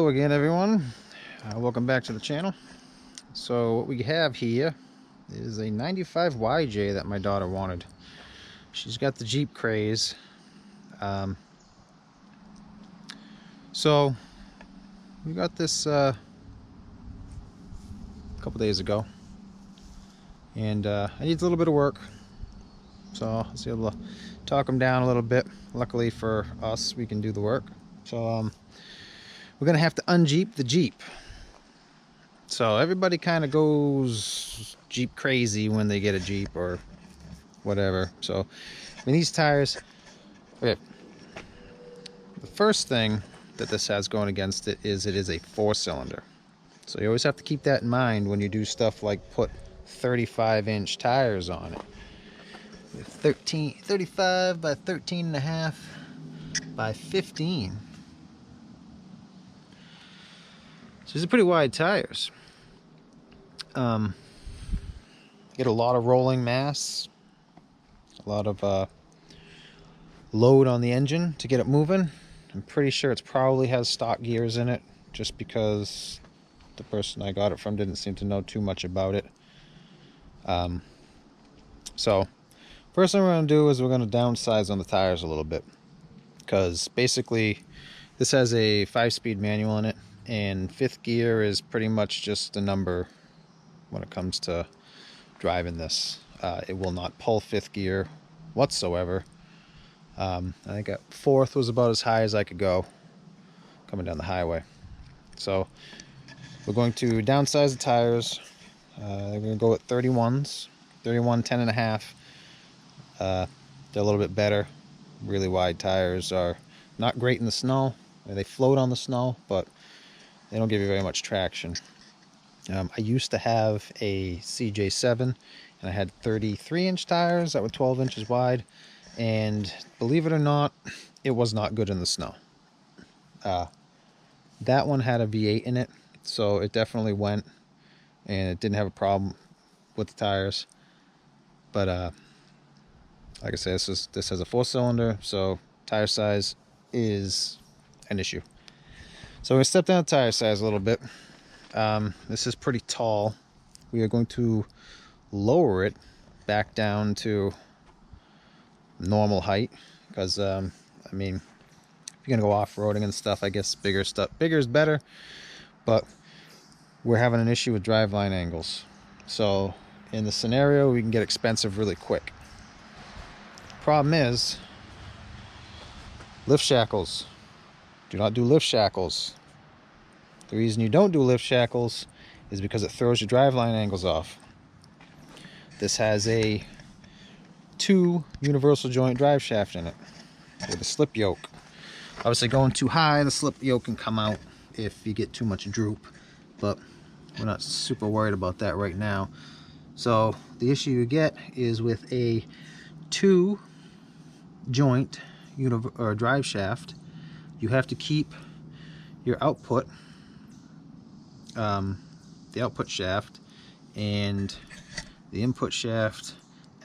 Hello again, everyone. Welcome back to the channel. So what we have here is a 95 YJ that my daughter wanted. She's got the Jeep craze. So we got this a couple days ago, and I need a little bit of work, so I was able to talk them down a little bit. Luckily for us, we can do the work. So we're gonna have to unjeep the Jeep. So everybody kind of goes Jeep crazy when they get a Jeep or whatever. So I mean, these tires, okay, the first thing that this has going against it is a 4-cylinder. So you always have to keep that in mind when you do stuff like put 35-inch tires on it. 35 by 13 and a half by 15. So these are pretty wide tires. Get a lot of rolling mass, a lot of load on the engine to get it moving. I'm pretty sure it probably has stock gears in it, just because the person I got it from didn't seem to know too much about it. So first thing we're going to do is we're going to downsize on the tires a little bit, because basically this has a 5-speed manual in it, and 5th gear is pretty much just a number when it comes to driving this. It will not pull 5th gear whatsoever. I think 4th was about as high as I could go coming down the highway. So we're going to downsize the tires. We're going to go with 31s, 31 10 and a half. They're a little bit better. Really wide tires are not great in the snow. They float on the snow, but they don't give you very much traction. I used to have a CJ7, and I had 33-inch tires that were 12 inches wide, and believe it or not, it was not good in the snow. That one had a V8 in it, so it definitely went, and it didn't have a problem with the tires. But like I said, this has a 4-cylinder, so tire size is an issue. So we're going to step down the tire size a little bit. This is pretty tall. We are going to lower it back down to normal height, because I mean, if you're gonna go off-roading and stuff, I guess bigger is better, but we're having an issue with driveline angles. So in the scenario, we can get expensive really quick. Problem is, lift shackles. Do not do lift shackles. The reason you don't do lift shackles is because it throws your driveline angles off. This has a 2 universal joint drive shaft in it with a slip yoke. Obviously, going too high, the slip yoke can come out if you get too much droop, but we're not super worried about that right now. So the issue you get is with a 2 joint drive shaft, you have to keep your output, the output shaft and the input shaft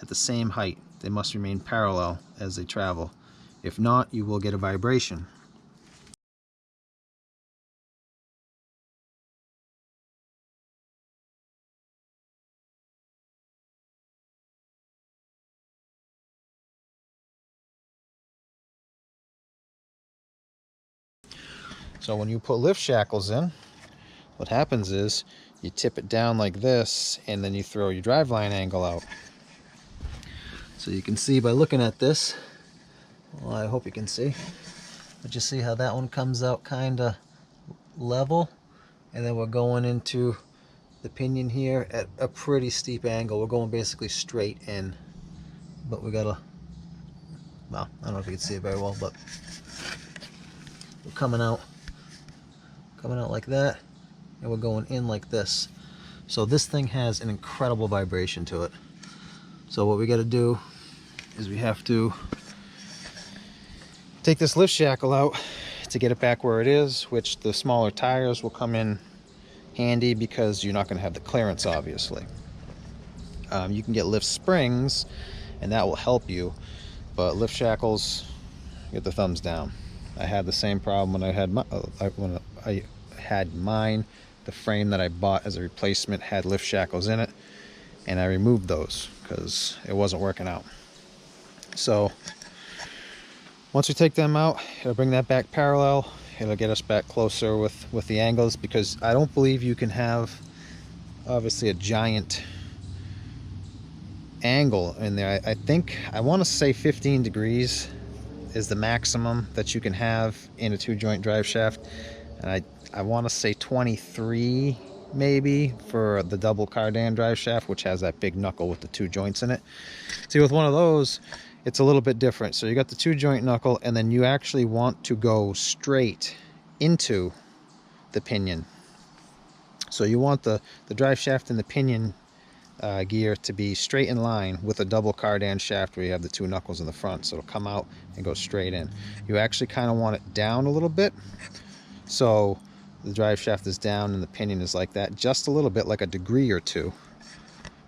at the same height. They must remain parallel as they travel. If not, you will get a vibration. So when you put lift shackles in, what happens is you tip it down like this, and then you throw your driveline angle out. So you can see by looking at this, well, I hope you can see, but you see how that one comes out kind of level, and then we're going into the pinion here at a pretty steep angle. We're going basically straight in, but we gotta, well, I don't know if you can see it very well, but we're coming out like that, and we're going in like this. So this thing has an incredible vibration to it. So what we got to do is we have to take this lift shackle out to get it back where it is, which the smaller tires will come in handy because you're not going to have the clearance, obviously. You can get lift springs, and that will help you, but lift shackles, get the thumbs down. I had the same problem when I had my, when I had mine. The frame that I bought as a replacement had lift shackles in it, and I removed those because it wasn't working out. So once we take them out, it'll bring that back parallel. It'll get us back closer with the angles, because I don't believe you can have obviously a giant angle in there. I think, I want to say 15 degrees is the maximum that you can have in a 2-joint drive shaft, and I want to say 23 maybe for the double cardan drive shaft, which has that big knuckle with the 2 joints in it. See, with one of those, it's a little bit different. So you got the 2-joint knuckle, and then you actually want to go straight into the pinion. So you want the drive shaft and the pinion gear to be straight in line with a double cardan shaft where you have the 2 knuckles in the front. So it'll come out and go straight in. You actually kind of want it down a little bit, so the drive shaft is down and the pinion is like that, just a little bit, like a degree or two,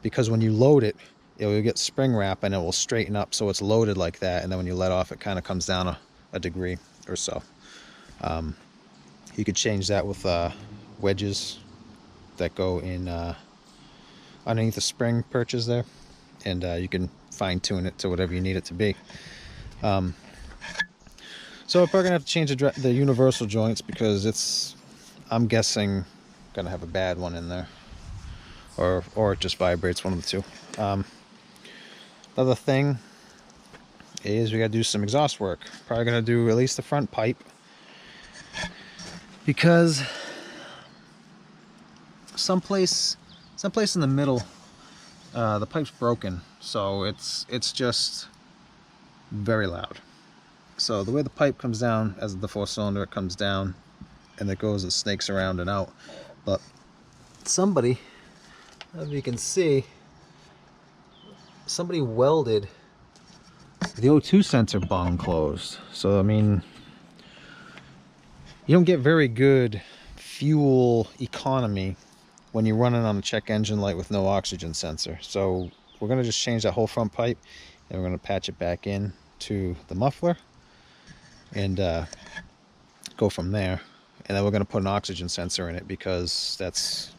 because when you load it, you'll get spring wrap and it will straighten up, so it's loaded like that, and then when you let off, it kind of comes down a degree or so. You could change that with wedges that go in underneath the spring perches there, and you can fine tune it to whatever you need it to be. So we're probably gonna have to change the universal joints, because I'm guessing gonna have a bad one in there, or it just vibrates, one of the two. Another thing is we gotta do some exhaust work. Probably gonna do at least the front pipe, because someplace in the middle, the pipe's broken, so it's just very loud. So the way the pipe comes down, as the 4-cylinder, it comes down and it goes and snakes around and out. But somebody, as you can see, somebody welded the O2 sensor bung closed. So I mean, you don't get very good fuel economy when you're running on a check engine light with no oxygen sensor. So we're going to just change that whole front pipe, and we're going to patch it back in to the muffler and go from there. And then we're going to put an oxygen sensor in it, because that's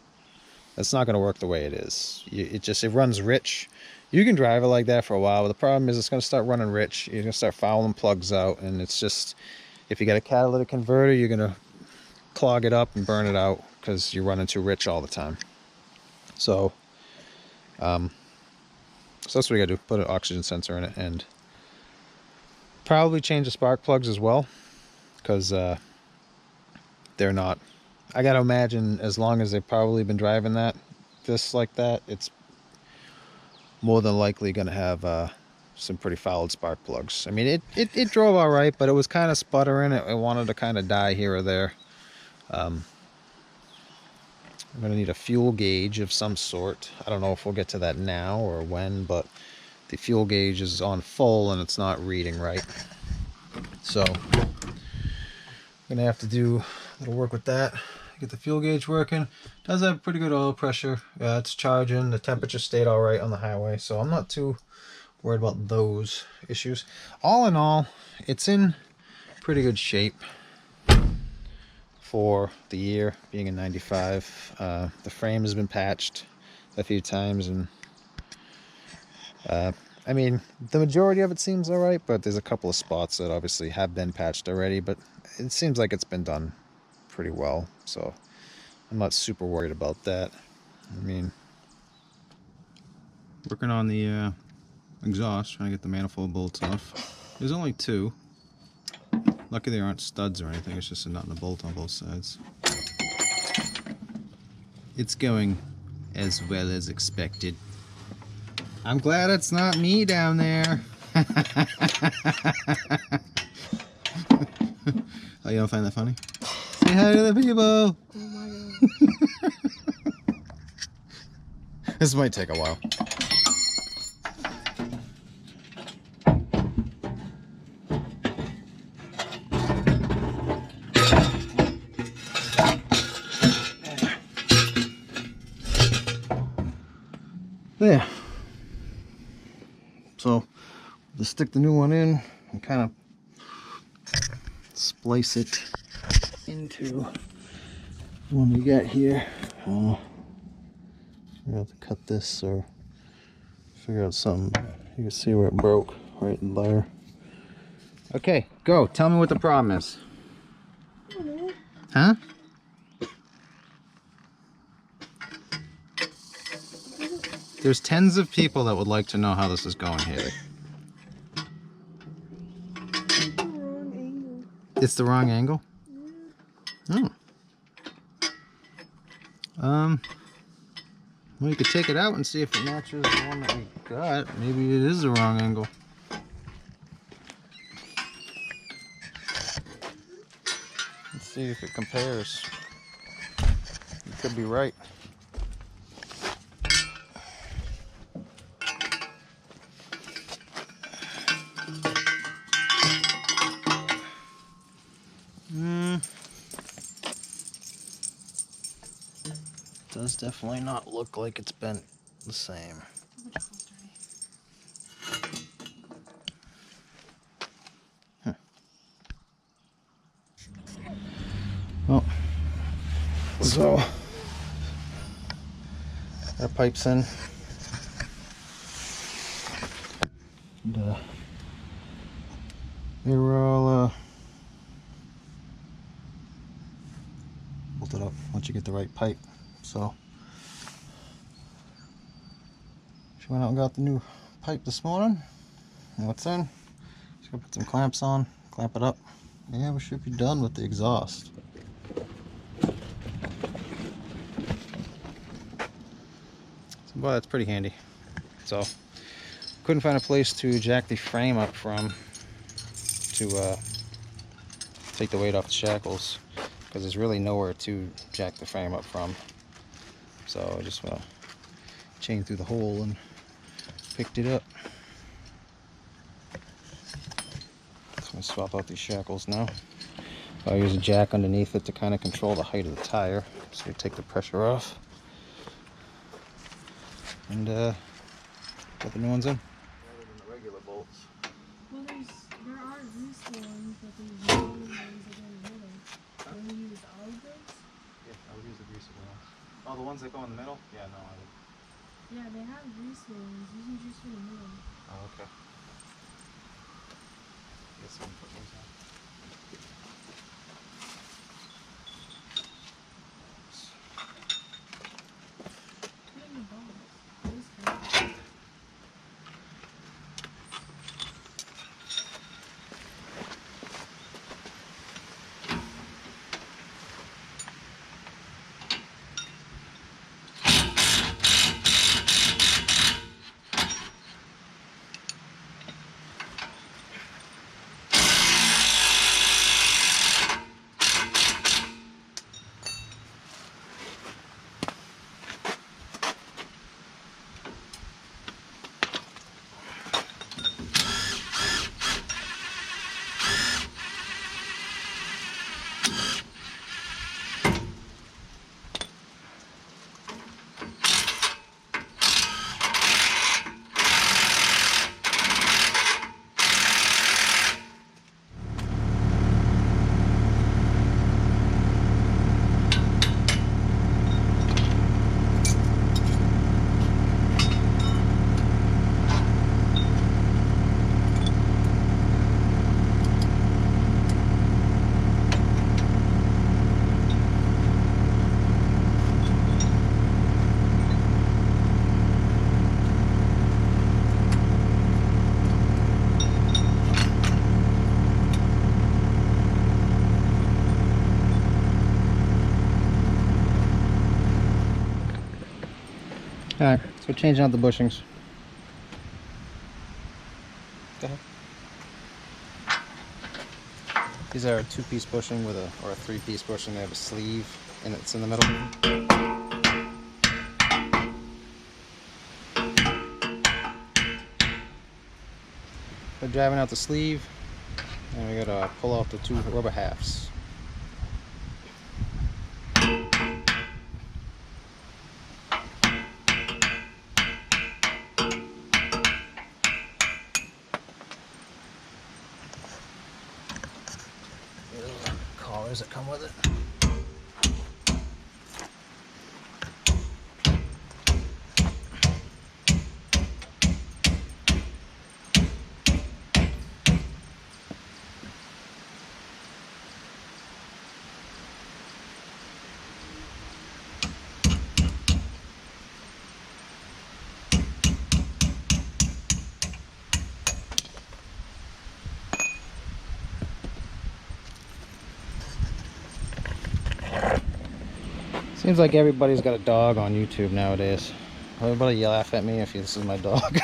not going to work the way it is. It runs rich. You can drive it like that for a while, but the problem is it's going to start running rich. You're going to start fouling plugs out, and it's just, if you got a catalytic converter, you're going to clog it up and burn it out, because you're running too rich all the time. So that's what we got to do, put an oxygen sensor in it, and probably change the spark plugs as well, because they're not, I got to imagine, as long as they've probably been driving this like that, it's more than likely going to have some pretty fouled spark plugs. I mean, it drove all right, but it was kind of sputtering. It wanted to kind of die here or there. I'm going to need a fuel gauge of some sort. I don't know if we'll get to that now or when, but the fuel gauge is on full and it's not reading right. So I'm going to have to do a little work with that, get the fuel gauge working. Does have pretty good oil pressure. It's charging. The temperature stayed all right on the highway, so I'm not too worried about those issues. All in all, it's in pretty good shape for the year, being in 95. The frame has been patched a few times, and I mean, the majority of it seems all right, but there's a couple of spots that obviously have been patched already, but it seems like it's been done pretty well, so I'm not super worried about that. I mean, working on the exhaust, trying to get the manifold bolts off. There's only 2. Lucky there aren't studs or anything, it's just a nut and a bolt on both sides. It's going as well as expected. I'm glad it's not me down there. Oh, you don't find that funny? Say hi to the people! Oh my god. This might take a while. There. So, just stick the new one in and kind of splice it into one you got here. You have to cut this or figure out something. You can see where it broke right in there. Okay, go. Tell me what the problem is. Huh? There's tens of people that would like to know how this is going, Haley. It's the wrong angle? Oh. Well, you could take it out and see if it matches the one that we got. Maybe it is the wrong angle. Let's see if it compares. You could be right. Does definitely not look like it's bent the same. Well, so our pipe's in. And, they were all bolted up once you get the right pipe. So she went out and got the new pipe this morning. Now it's in. Just gonna put some clamps on, clamp it up. Yeah, we should be done with the exhaust. So, boy, that's pretty handy. So couldn't find a place to jack the frame up from to take the weight off the shackles, because there's really nowhere to jack the frame up from. So I just chained through the hole and picked it up. So I swap out these shackles now. I'll use a jack underneath it to kind of control the height of the tire, so you take the pressure off. And put the new ones in. Rather than the regular bolts. Well, there are loose ones, but there's no ones that go in the middle. Will you use all of those? Yeah, I would use the greasy ones. Oh, the ones that go in the middle? Yeah, no, I would. Yeah, they have grease ones. Use them just for the middle. Oh, okay. Guess I'm put those on. Put in the box. Those good. Alright, so we're changing out the bushings. Go ahead. These are a 2-piece bushing with or a 3-piece bushing. They have a sleeve and it's in the middle. We're driving out the sleeve, and we gotta pull out the 2 rubber halves. Collars that come with it. Seems like everybody's got a dog on YouTube nowadays. Everybody laugh at me if this is my dog.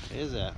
What is that?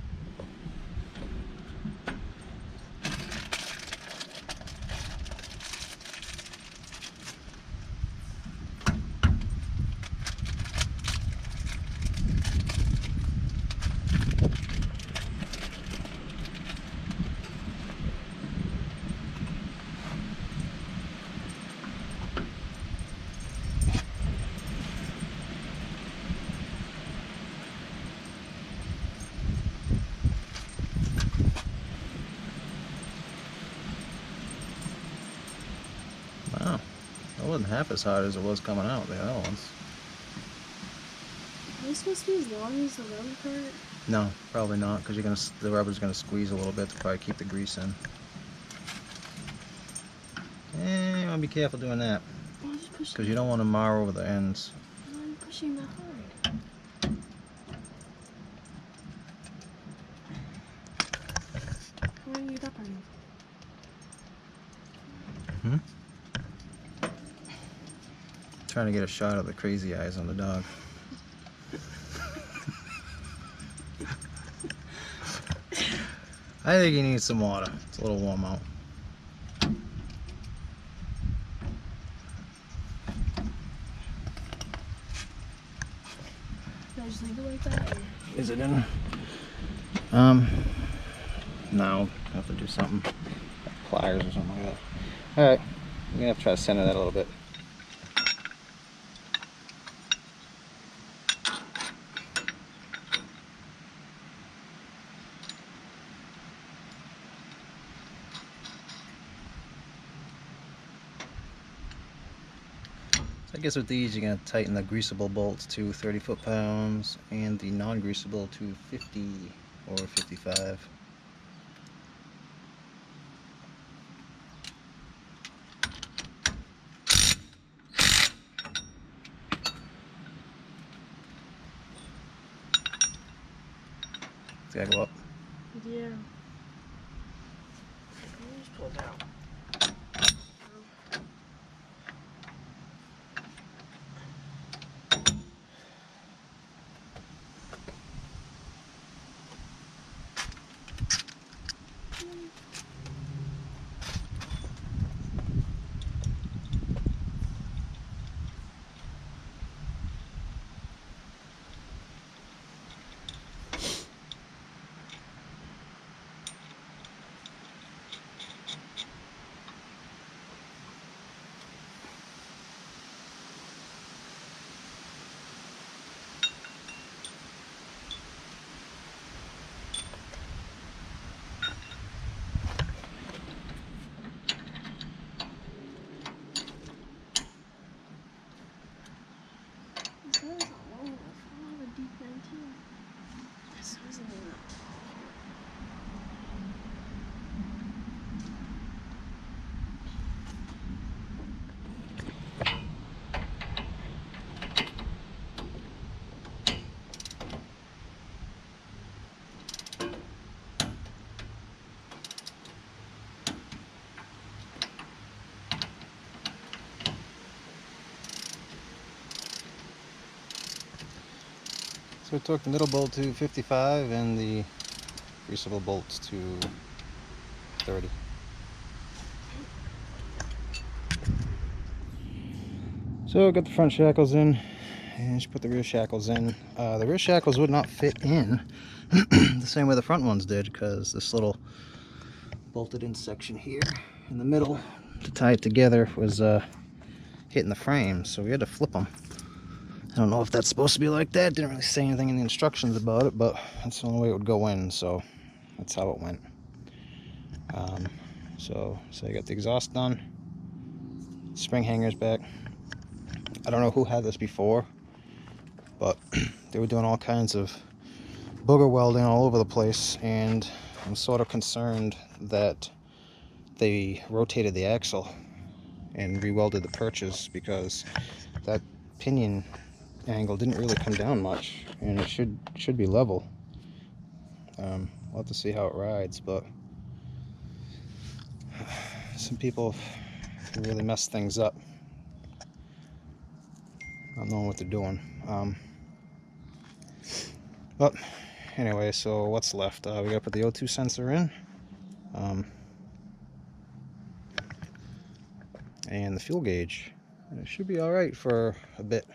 Wow, that wasn't half as hard as it was coming out, the other ones. Are they supposed to be as long as the rubber part? No, probably not, because the rubber's gonna squeeze a little bit to probably keep the grease in. You wanna be careful doing that, because you don't want to mar over the ends. Why are you pushing that hard? Why are you that hard? Trying to get a shot of the crazy eyes on the dog. I think he needs some water. It's a little warm out. Did I just leave it like that? Or? Is it in? No. I have to do something. Pliers or something like that. Alright. I'm gonna have to try to center that a little bit. I guess with these, you're going to tighten the greasable bolts to 30 foot-pounds and the non-greasable to 50 or 55. It's got to go up. Yeah. Let me just pull it out. So we took the middle bolt to 55 and the greasable bolts to 30. So I got the front shackles in and just put the rear shackles in. The rear shackles would not fit in the same way the front ones did, because this little bolted in section here in the middle to tie it together was hitting the frame, so we had to flip them. I don't know if that's supposed to be like that. Didn't really say anything in the instructions about it, but that's the only way it would go in, so that's how it went. So I got the exhaust done, spring hangers back. I don't know who had this before, but they were doing all kinds of booger welding all over the place, and I'm sort of concerned that they rotated the axle and re-welded the perches, because that pinion angle didn't really come down much, and it should be level. We'll have to see how it rides, but some people really mess things up, not knowing what they're doing. But anyway, so what's left? We gotta put the O2 sensor in, and the fuel gauge. It should be all right for a bit.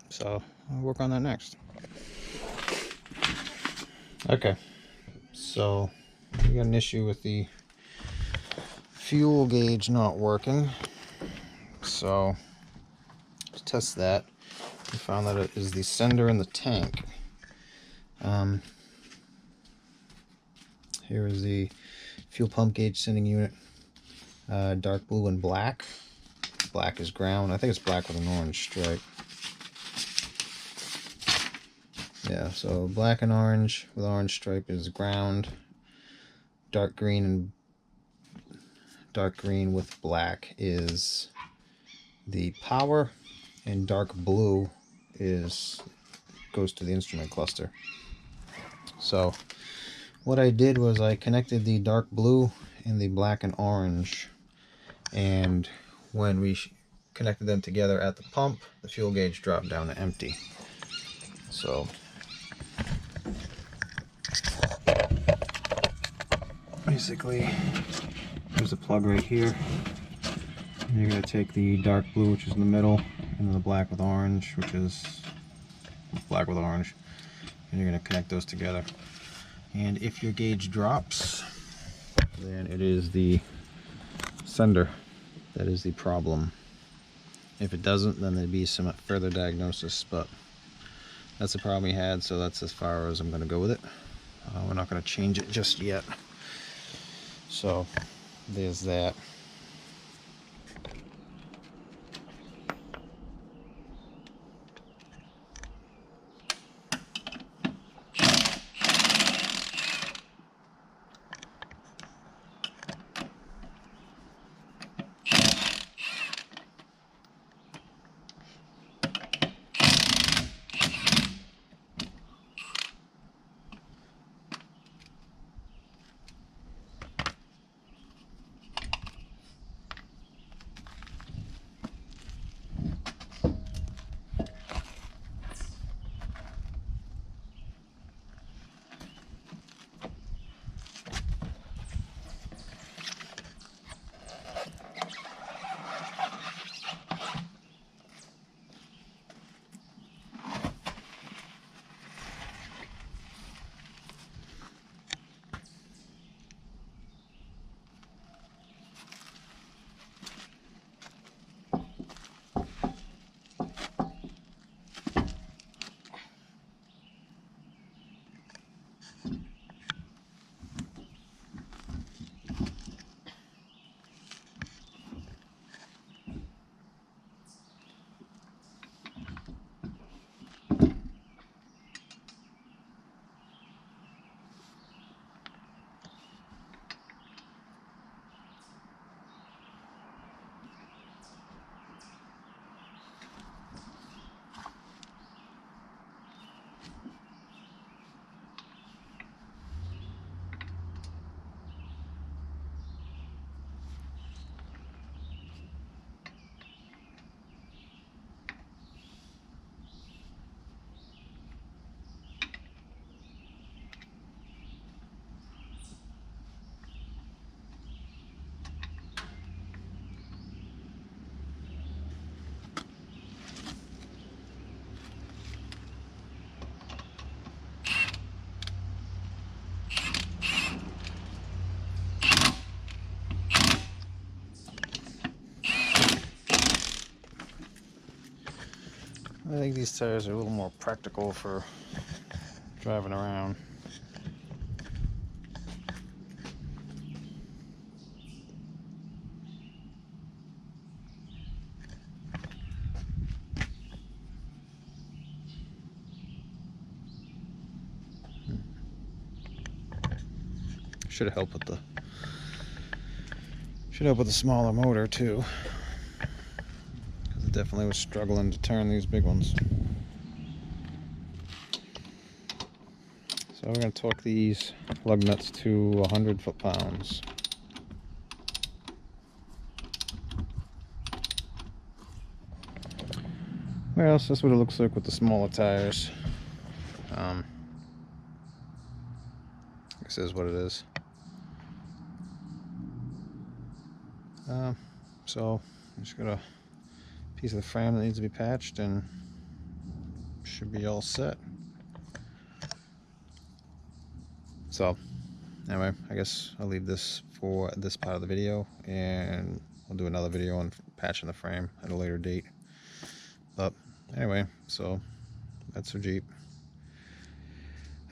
So I'll work on that next. Okay, so we got an issue with the fuel gauge not working. So to test that, we found that it is the sender in the tank. Here is the fuel pump gauge sending unit. Dark blue and black. Black is ground. I think it's black with an orange stripe. Yeah, so black and orange with orange stripe is ground. Dark green with black is the power, and dark blue goes to the instrument cluster. So what I did was I connected the dark blue and the black and orange, and when we connected them together at the pump, the fuel gauge dropped down to empty. So basically, there's a plug right here. And you're going to take the dark blue, which is in the middle, and then the black with orange, which is black with orange, and you're going to connect those together. And if your gauge drops, then it is the sender that is the problem. If it doesn't, then there'd be some further diagnosis, but that's the problem we had, so that's as far as I'm going to go with it. We're not going to change it just yet. So there's that. I think these tires are a little more practical for driving around. Should help with the smaller motor too, because it definitely was struggling to turn these big ones. So we're going to torque these lug nuts to 100 foot-pounds. Well, so that's what it looks like with the smaller tires. This is what it is. So I just got a piece of the frame that needs to be patched and should be all set. So anyway, I guess I'll leave this for this part of the video, and I'll do another video on patching the frame at a later date. But anyway, so that's our Jeep.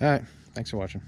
Alright, thanks for watching.